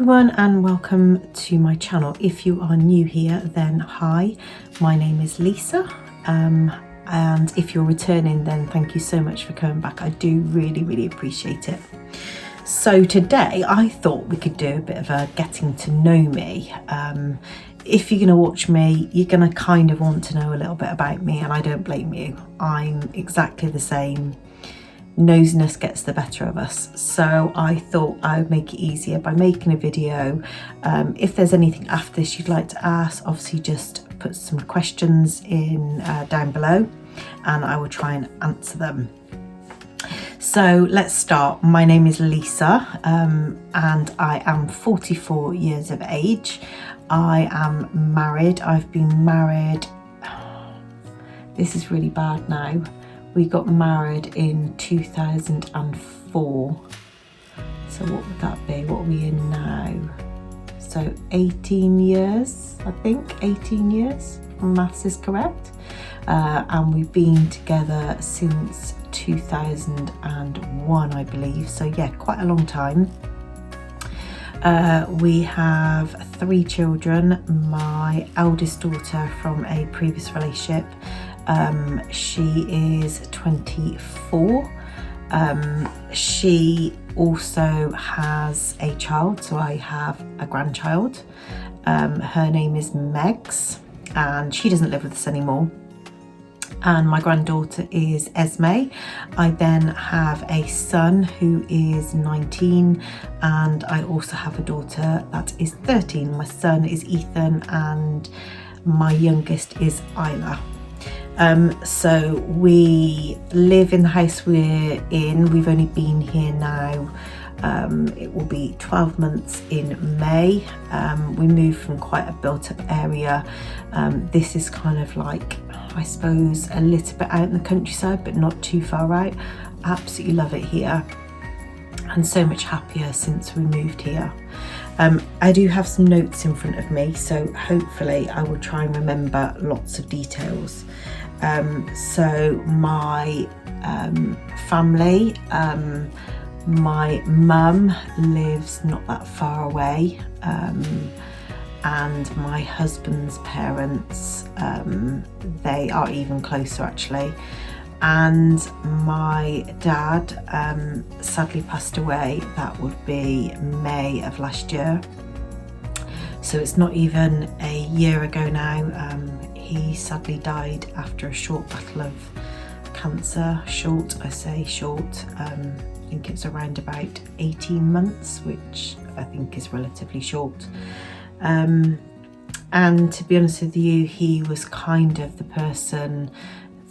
everyone and welcome to my channel. If you are new here, then hi, my name is Lisa, and if you're returning, then thank you so much for coming back. I do really appreciate it. So today I thought we could do a bit of a getting to know me. If you're going to watch me, you're going to kind of want to know a little bit about me, and I don't blame you. I'm exactly the same. Nosiness gets the better of us, so I thought I would make it easier by making a video. If there's anything after this you'd like to ask, obviously just put some questions in down below and I will try and answer them. So let's start. My name is Lisa, and I am 44 years of age. I am married. I've been married, this is really bad now. We got married in 2004. So what would that be? What are we in now? So 18 years, I think, 18 years, maths is correct. And we've been together since 2001, I believe. So yeah, quite a long time. We have 3 children. My eldest daughter from a previous relationship, she is 24. She also has a child, so I have a grandchild. Her name is Megs, and she doesn't live with us anymore. And my granddaughter is Esme. I then have a son who is 19, and I also have a daughter that is 13. My son is Ethan and my youngest is Isla. So we live in the house we're in. We've only been here now, it will be 12 months in May. We moved from quite a built up area. This is kind of like, I suppose, a little bit out in the countryside, but not too far out. Absolutely love it here, and so much happier since we moved here. I do have some notes in front of me, so hopefully I will try and remember lots of details. So my family, my mum lives not that far away, and my husband's parents, they are even closer actually. And my dad sadly passed away. That would be May of last year, so it's not even a year ago now. He sadly died after a short battle of cancer. Short, I say short, I think it's around about 18 months, which I think is relatively short. And to be honest with you, he was kind of the person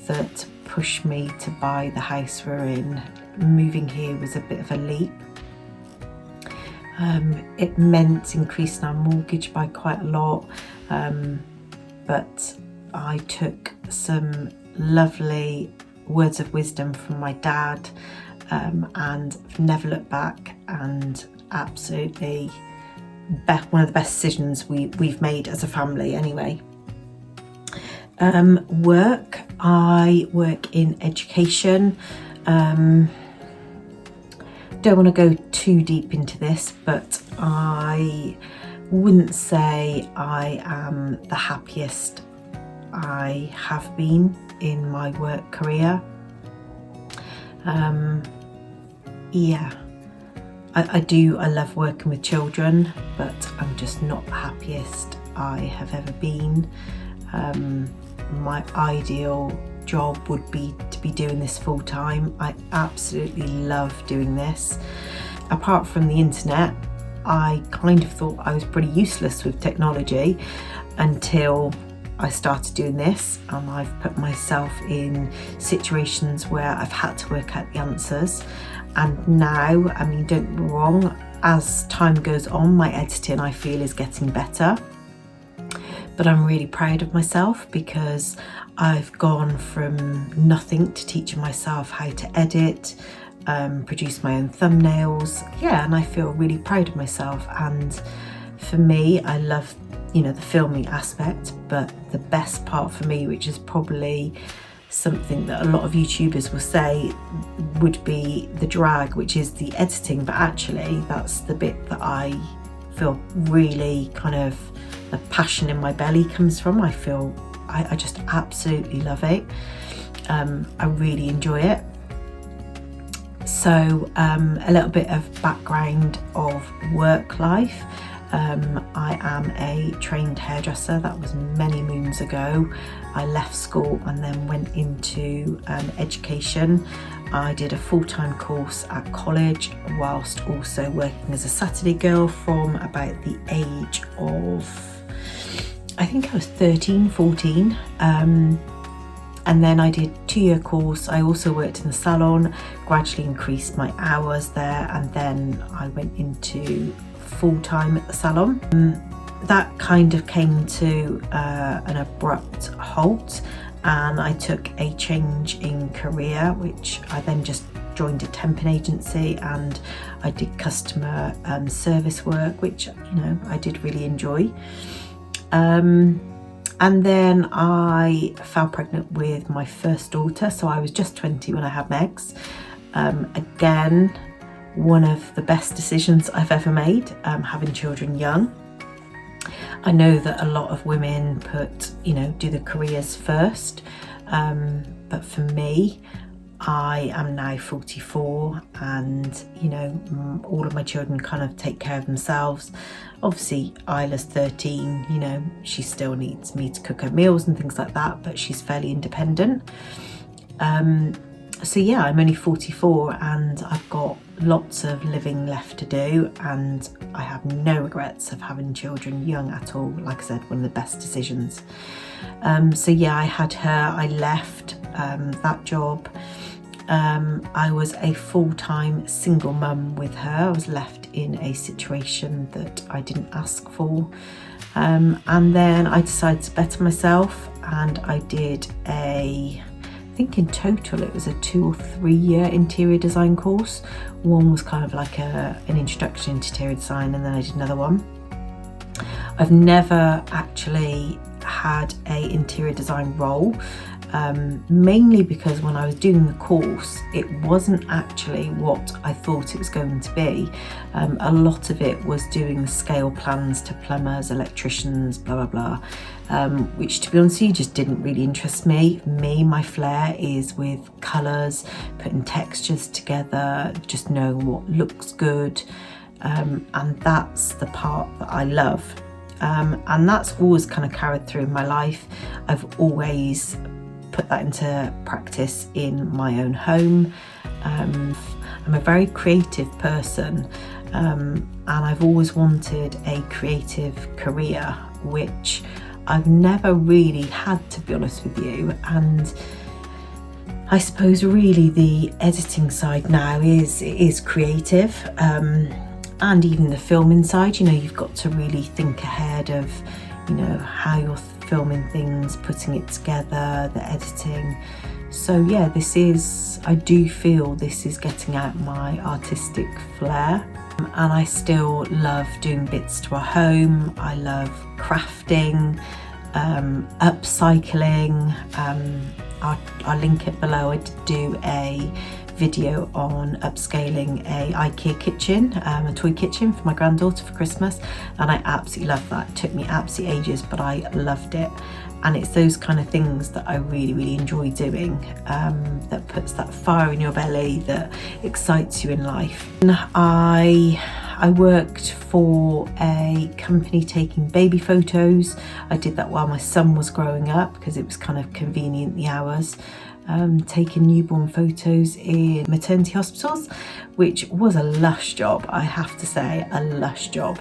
that pushed me to buy the house we're in. Moving here was a bit of a leap. It meant increasing our mortgage by quite a lot, but I took some lovely words of wisdom from my dad, and never looked back, and absolutely one of the best decisions we've made as a family anyway. Work, I work in education. Don't want to go too deep into this, but I wouldn't say I am the happiest I have been in my work career. Yeah, I love working with children, but I'm just not the happiest I have ever been. My ideal job would be to be doing this full time. I absolutely love doing this. Apart from the internet, I kind of thought I was pretty useless with technology until I started doing this, and I've put myself in situations where I've had to work out the answers. And now, I mean, don't get me wrong, as time goes on, my editing I feel is getting better. But I'm really proud of myself because I've gone from nothing to teaching myself how to edit, produce my own thumbnails. Yeah, and I feel really proud of myself. And for me, I love, the filming aspect, but the best part for me, which is probably something that a lot of YouTubers will say, would be the drag, which is the editing, but actually that's the bit that I feel really kind of the passion in my belly comes from. I just absolutely love it. I really enjoy it. So a little bit of background of work life. I am a trained hairdresser. That was many moons ago. I left school and then went into education. I did a full-time course at college whilst also working as a Saturday girl from about the age of, I think I was 13, 14. And then I did a 2-year course. I also worked in the salon, gradually increased my hours there, and then I went into full-time at the salon. That kind of came to an abrupt halt, and I took a change in career, which I then just joined a temping agency, and I did customer service work, which, you know, I did really enjoy. And then I fell pregnant with my first daughter, so I was just 20 when I had Megs. Again, one of the best decisions I've ever made, having children young. I know that a lot of women do the careers first, but for me, I am now 44, and you know, all of my children kind of take care of themselves. Obviously Isla's 13, you know, she still needs me to cook her meals and things like that, but she's fairly independent. So yeah, I'm only 44 and I've got lots of living left to do, and I have no regrets of having children young at all. Like I said, one of the best decisions. So yeah, I had her, I left that job. I was a full-time single mum with her. I was left in a situation that I didn't ask for. And then I decided to better myself, and I did I think in total it was a 2 or 3 year interior design course. One was kind of like an introduction to interior design, and then I did another one. I've never actually had an interior design role, mainly because when I was doing the course, it wasn't actually what I thought it was going to be. A lot of it was doing scale plans to plumbers, electricians, blah blah blah, which, to be honest with you, just didn't really interest me. My flair is with colours, putting textures together, just knowing what looks good, and that's the part that I love. And that's always kind of carried through in my life. I've always put that into practice in my own home. I'm a very creative person, and I've always wanted a creative career, which I've never really had, to be honest with you. And I suppose really the editing side now is creative, and even the filming side. You know, you've got to really think ahead of, you know, how you're filming things, putting it together, the editing. So yeah, I do feel this is getting out my artistic flair, and I still love doing bits to our home. I love crafting, upcycling. I'll link it below. I did do a video on upscaling a IKEA kitchen, a toy kitchen for my granddaughter for Christmas, and I absolutely loved that. It took me absolutely ages, but I loved it. And it's those kind of things that I really, really enjoy doing, that puts that fire in your belly, that excites you in life. And I worked for a company taking baby photos. I did that while my son was growing up because it was kind of convenient, the hours. Taking newborn photos in maternity hospitals, which was a lush job, I have to say, a lush job.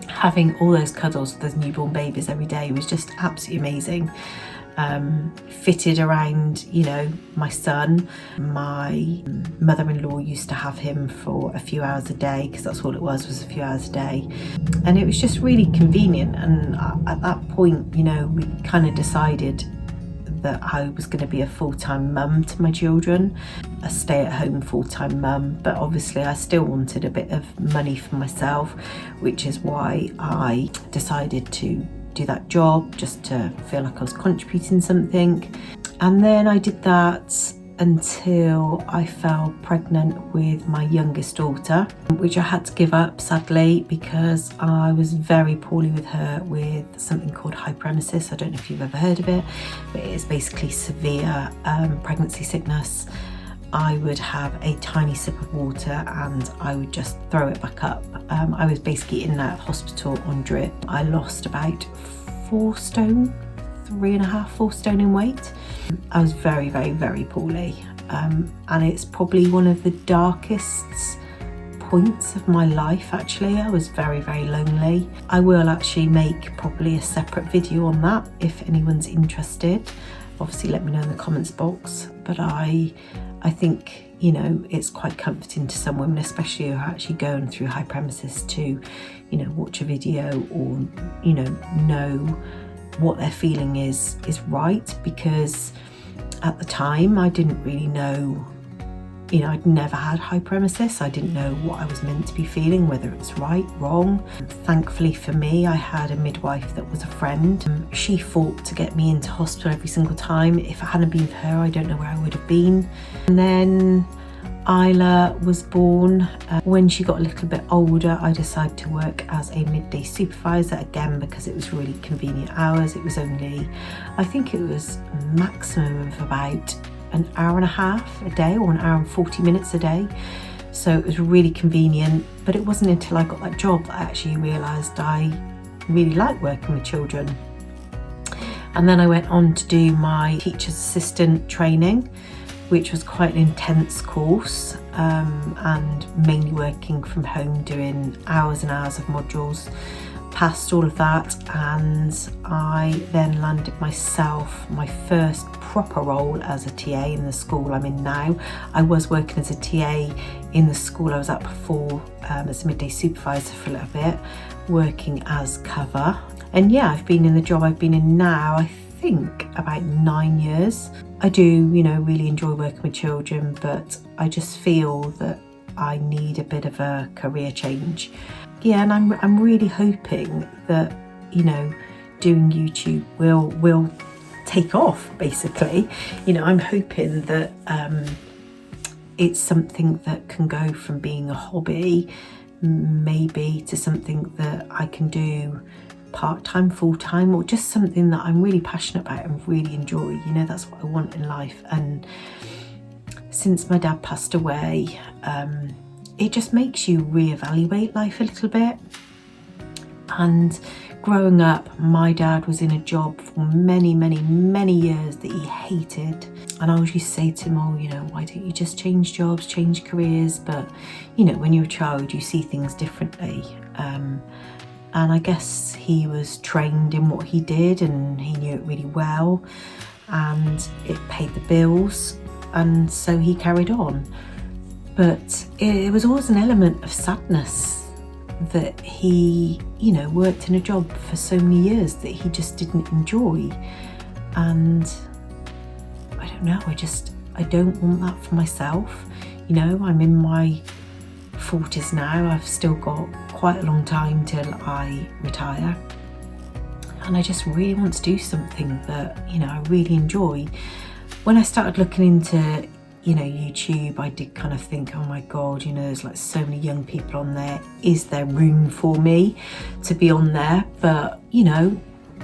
Having all those cuddles with those newborn babies every day was just absolutely amazing. Fitted around, you know, my son. My mother-in-law used to have him for a few hours a day, because that's all it was a few hours a day, and it was just really convenient. And at that point, you know, we kind of decided that I was going to be a full-time mum to my children, a stay-at-home full-time mum, but obviously I still wanted a bit of money for myself, which is why I decided to do that job, just to feel like I was contributing something. And then I did that until I fell pregnant with my youngest daughter, which I had to give up sadly because I was very poorly with her with something called hyperemesis. I don't know if you've ever heard of it, but it is basically severe pregnancy sickness. I would have a tiny sip of water and I would just throw it back up. I was basically in and out of hospital on drip. I lost about 4 stone, 3.5, 4 stone in weight. I was very, very, very poorly. And it's probably one of the darkest points of my life actually. I was very, very lonely. I will actually make probably a separate video on that if anyone's interested. Obviously let me know in the comments box. But I think, you know, it's quite comforting to some women, especially who are actually going through hyperemesis, to, you know, watch a video or, you know what they're feeling is right, because at the time I didn't really know, you know, I'd never had hyperemesis. I didn't know what I was meant to be feeling, whether it was right, wrong. Thankfully for me, I had a midwife that was a friend. She fought to get me into hospital every single time. If it hadn't been for her, I don't know where I would have been. And then Isla was born. When she got a little bit older, I decided to work as a midday supervisor again because it was really convenient hours. It was only, I think it was maximum of about an hour and a half a day or an hour and 40 minutes a day. So it was really convenient, but it wasn't until I got that job that I actually realised I really like working with children. And then I went on to do my teacher's assistant training, which was quite an intense course, and mainly working from home, doing hours and hours of modules. Passed all of that, and I then landed myself my first proper role as a TA in the school I'm in now. I was working as a TA in the school I was at before, as a midday supervisor for a little bit, working as cover. And yeah, I've been in the job I've been in now, I think about 9 years. I do, you know, really enjoy working with children, but I just feel that I need a bit of a career change. Yeah, and I'm really hoping that, you know, doing YouTube will take off, basically. You know, I'm hoping that it's something that can go from being a hobby maybe to something that I can do part-time, full-time, or just something that I'm really passionate about and really enjoy. You know, that's what I want in life. And since my dad passed away, it just makes you reevaluate life a little bit. And growing up, my dad was in a job for many, many, many years that he hated. And I always used to say to him, oh, you know, why don't you just change jobs, change careers? But, you know, when you're a child, you see things differently. And I guess he was trained in what he did and he knew it really well, and it paid the bills, and so he carried on. But it was always an element of sadness that he, you know, worked in a job for so many years that he just didn't enjoy. And I don't know, I don't want that for myself. You know, I'm in my 40s now. I've still got quite a long time till I retire, and I just really want to do something that, you know, I really enjoy. When I started looking into, you know, YouTube, I did kind of think, oh my god, you know, there's like so many young people on there. Is there room for me to be on there? But, you know,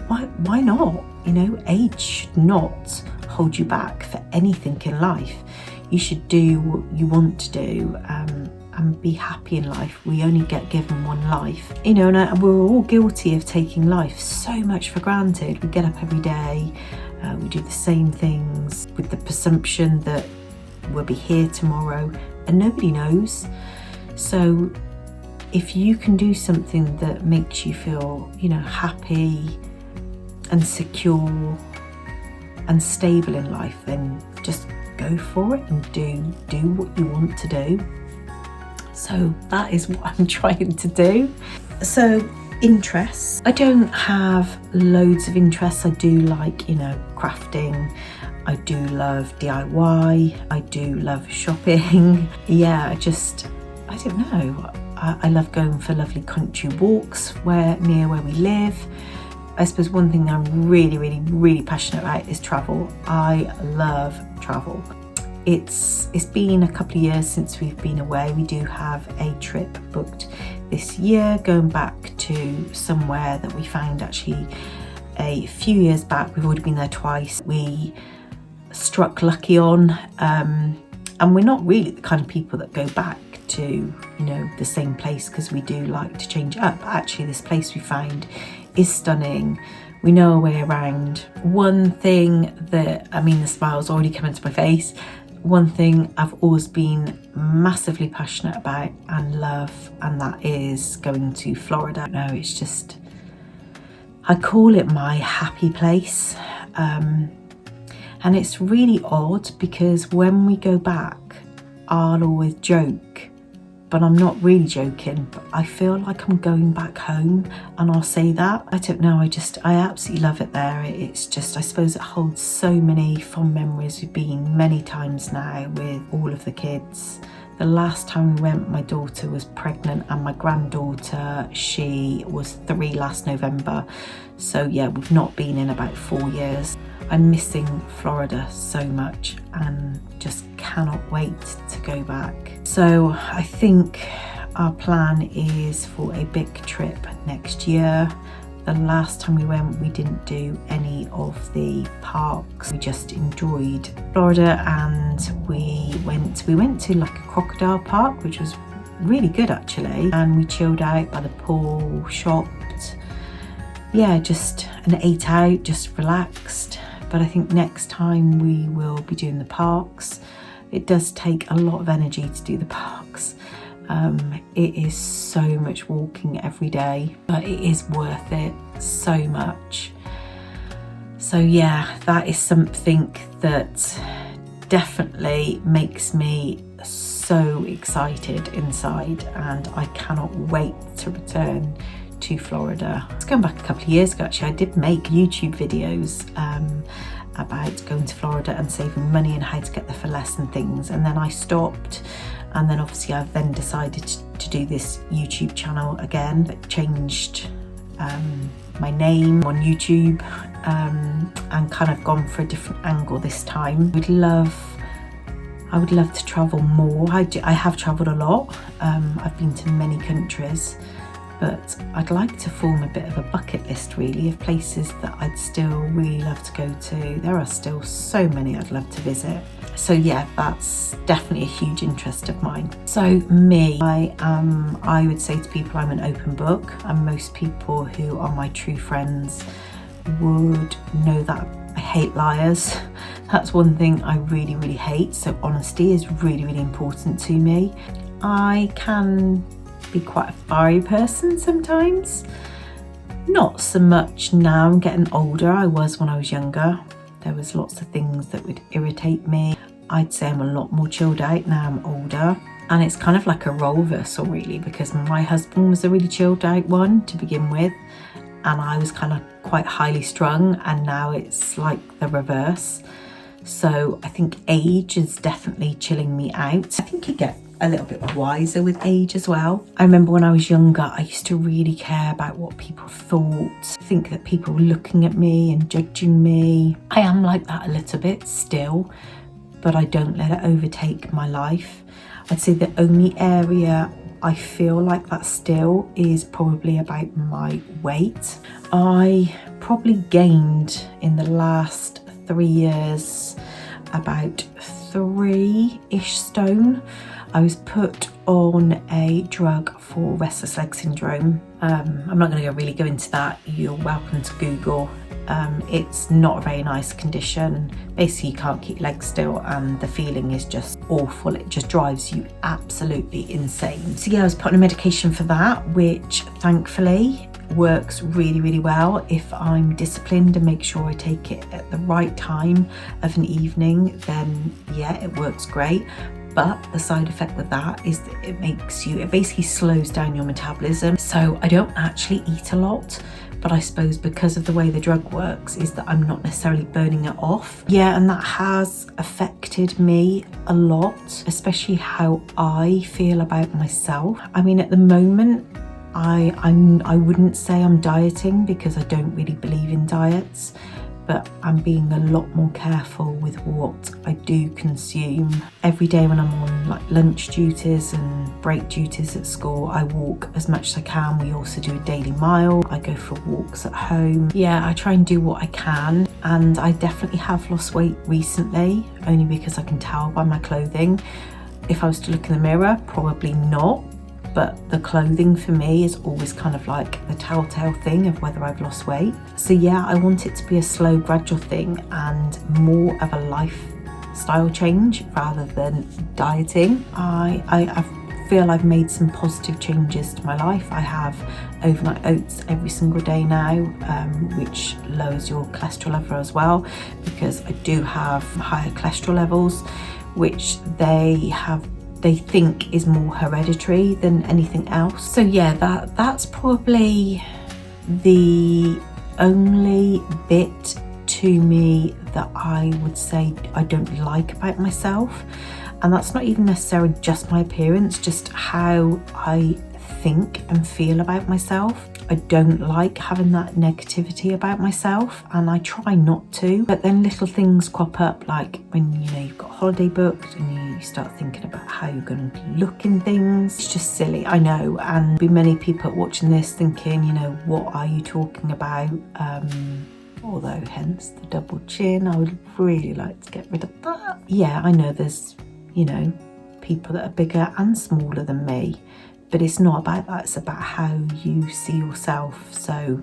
why not? You know, age should not hold you back for anything in life. You should do what you want to do, and be happy in life. We only get given one life, you know, and we're all guilty of taking life so much for granted. We get up every day, we do the same things with the presumption that we'll be here tomorrow, and nobody knows. So if you can do something that makes you feel, you know, happy and secure and stable in life, then just go for it and do what you want to do. So that is what I'm trying to do. So interests, I don't have loads of interests. I do like, you know, crafting. I do love DIY. I do love shopping. Yeah, I don't know. I love going for lovely country walks near where we live. I suppose one thing I'm really, really, really passionate about is travel. I love travel. it's been a couple of years since we've been away. We do have a trip booked this year, going back to somewhere that we found actually a few years back. We've already been there twice. We struck lucky on, and we're not really the kind of people that go back to, you know, the same place, because we do like to change it up. Actually, this place we found is stunning. We know our way around. One thing that, I mean, the smile's already come into my face. One thing I've always been massively passionate about and love, and that is going to Florida. No, it's just, I call it my happy place. And it's really odd because when we go back, I'll always joke, but I'm not really joking, but I feel like I'm going back home, and I'll say that. I don't know, I absolutely love it there. It's just, I suppose it holds so many fond memories. We've been many times now with all of the kids. The last time we went, my daughter was pregnant, and my granddaughter, she was 3 last November. So yeah, we've not been in about 4 years. I'm missing Florida so much and just cannot wait to go back. So I think our plan is for a big trip next year. The last time we went, we didn't do any of the parks. We just enjoyed Florida, and we went to like a crocodile park, which was really good actually. And we chilled out by the pool, shopped, yeah, and ate out, just relaxed. But I think next time we will be doing the parks. It does take a lot of energy to do the parks. It is so much walking every day, but it is worth it so much. So yeah, that is something that definitely makes me so excited inside, and I cannot wait to return to Florida. It's going back a couple of years ago actually. I did make YouTube videos about going to Florida and saving money and how to get there for less and things, and then I stopped, and then obviously I've then decided to do this YouTube channel again. It changed my name on YouTube, and kind of gone for a different angle this time. I would love to travel more. I have travelled a lot. I've been to many countries, but I'd like to form a bit of a bucket list really of places that I'd still really love to go to. There are still so many I'd love to visit. So yeah, that's definitely a huge interest of mine. So me, I would say to people I'm an open book, and most people who are my true friends would know that I hate liars. That's one thing I really, really hate. So honesty is really, really important to me. I can be quite a fiery person sometimes. Not so much now, I'm getting older. I was when I was younger. There was lots of things that would irritate me. I'd say I'm a lot more chilled out now I'm older. And it's kind of like a role reversal really, because my husband was a really chilled out one to begin with, and I was kind of quite highly strung, and now it's like the reverse. So I think age is definitely chilling me out. I think you get a little bit wiser with age as well. I remember when I was younger, I used to really care about what people thought, think that people were looking at me and judging me. I am like that a little bit still, but I don't let it overtake my life. I'd say the only area I feel like that still is probably about my weight. I probably gained in the last 3 years about 3-ish stone. I was put on a drug for restless leg syndrome. I'm not going to really go into that. You're welcome to Google. It's not a very nice condition. Basically, you can't keep legs still, and the feeling is just awful. It just drives you absolutely insane. So yeah, I was put on a medication for that, which thankfully works really, really well if I'm disciplined and make sure I take it at the right time of an evening. Then yeah, it works great. But the side effect with that is that it basically slows down your metabolism. So I don't actually eat a lot, but I suppose because of the way the drug works is that I'm not necessarily burning it off. Yeah, and that has affected me a lot, especially how I feel about myself. I mean, at the moment, I wouldn't say I'm dieting because I don't really believe in diets, but I'm being a lot more careful with what I do consume. Every day when I'm on like lunch duties and break duties at school, I walk as much as I can. We also do a daily mile. I go for walks at home. Yeah, I try and do what I can, and I definitely have lost weight recently, only because I can tell by my clothing. If I was to look in the mirror, probably not. But the clothing for me is always kind of like the telltale thing of whether I've lost weight. So yeah, I want it to be a slow, gradual thing and more of a lifestyle change rather than dieting. I feel I've made some positive changes to my life. I have overnight oats every single day now, which lowers your cholesterol level as well, because I do have higher cholesterol levels, which they think is more hereditary than anything else. So yeah, that's probably the only bit to me that I would say I don't like about myself. And that's not even necessarily just my appearance, just how I think and feel about myself. I don't like having that negativity about myself, and I try not to. But then little things crop up, like when you've got a holiday booked and you start thinking about how you're going to look in things. It's just silly, I know, and there'll be many people watching this thinking, what are you talking about? Although hence the double chin, I would really like to get rid of that. Yeah, I know there's people that are bigger and smaller than me, but it's not about that, it's about how you see yourself. So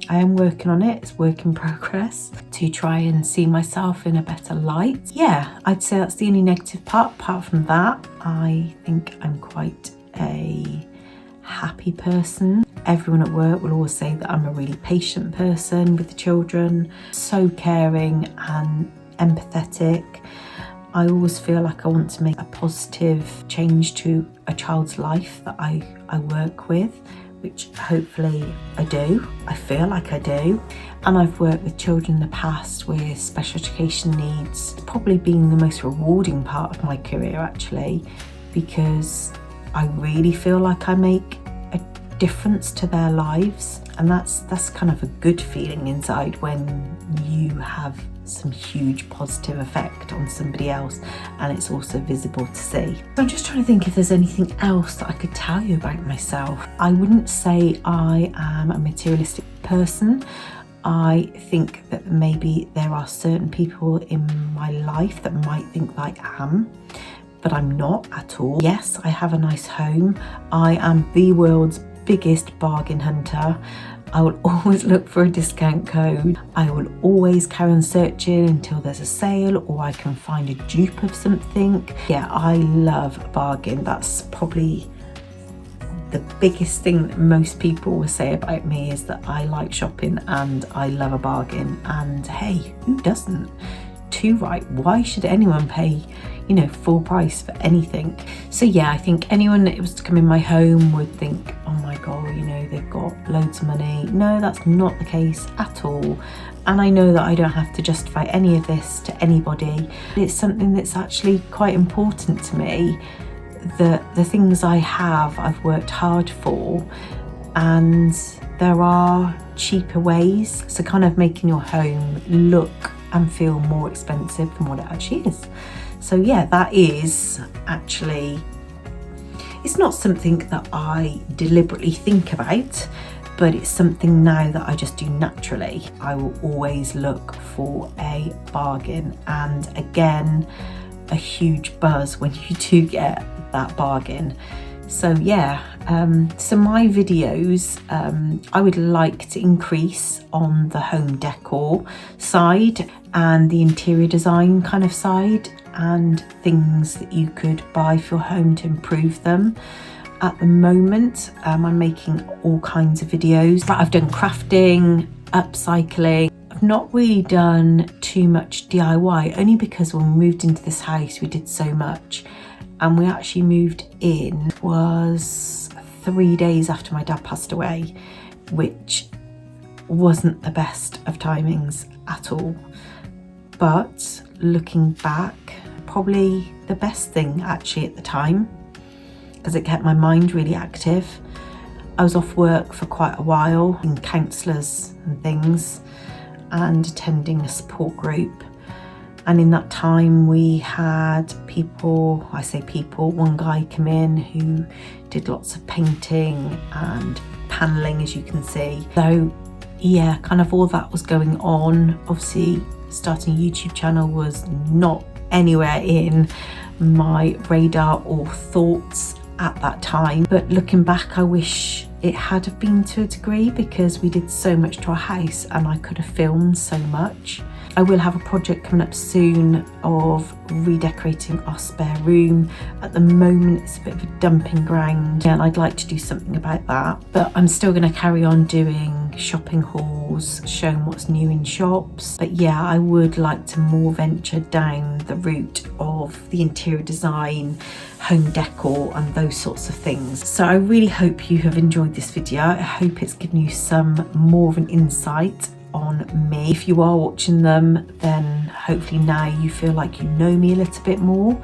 I am working on it, it's work in progress, to try and see myself in a better light. Yeah, I'd say that's the only negative part. Apart from that, I think I'm quite a happy person. Everyone at work will always say that I'm a really patient person with the children, so caring and empathetic. I always feel like I want to make a positive change to a child's life that I work with, which hopefully I do. I feel like I do. And I've worked with children in the past with special education needs. It's probably been the most rewarding part of my career, actually, because I really feel like I make a difference to their lives. And that's kind of a good feeling inside when you have some huge positive effect on somebody else and it's also visible to see. So I'm just trying to think if there's anything else that I could tell you about myself. I wouldn't say I am a materialistic person. I think that maybe there are certain people in my life that might think that I am, but I'm not at all. Yes, I have a nice home. I am the world's biggest bargain hunter. I will always look for a discount code. I will always carry on searching until there's a sale or I can find a dupe of something. Yeah, I love a bargain. That's probably the biggest thing that most people will say about me, is that I like shopping and I love a bargain. And hey, who doesn't? Too right. Why should anyone pay full price for anything? So yeah, I think anyone that was to come in my home would think, oh my god, they've got loads of money. No, that's not the case at all. And I know that I don't have to justify any of this to anybody. It's something that's actually quite important to me, that the things I have, I've worked hard for, and there are cheaper ways. So kind of making your home look and feel more expensive than what it actually is. So yeah, that is actually, it's not something that I deliberately think about, but it's something now that I just do naturally. I will always look for a bargain, and again, a huge buzz when you do get that bargain. So yeah, so my videos, I would like to increase on the home decor side and the interior design kind of side, and things that you could buy for your home to improve them. At the moment, I'm making all kinds of videos. I've done crafting, upcycling. I've not really done too much DIY, only because when we moved into this house, we did so much. And we actually moved in was 3 days after my dad passed away, which wasn't the best of timings at all. But looking back, probably the best thing actually at the time, because it kept my mind really active. I was off work for quite a while in counsellors and things, and attending a support group. And in that time we had people, I say people, one guy come in who did lots of painting and paneling, as you can see. So yeah, kind of all that was going on. Obviously starting a YouTube channel was not anywhere in my radar or thoughts at that time, but looking back I wish it had have been to a degree, because we did so much to our house and I could have filmed so much. I will have a project coming up soon of redecorating our spare room. At the moment it's a bit of a dumping ground and I'd like to do something about that, but I'm still going to carry on doing shopping hauls, showing what's new in shops. But yeah, I would like to more venture down the route of the interior design, home decor and those sorts of things. So I really hope you have enjoyed this video. I hope it's given you some more of an insight on me. If you are watching them, then hopefully now you feel like you know me a little bit more.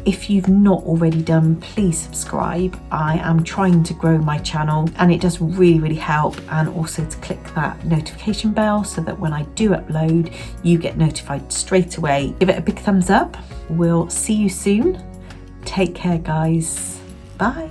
If you've not already done, please subscribe. I am trying to grow my channel and it does really help, and also to click that notification bell so that when I do upload you get notified straight away. Give it a big thumbs up. We'll see you soon. Take care guys. Bye.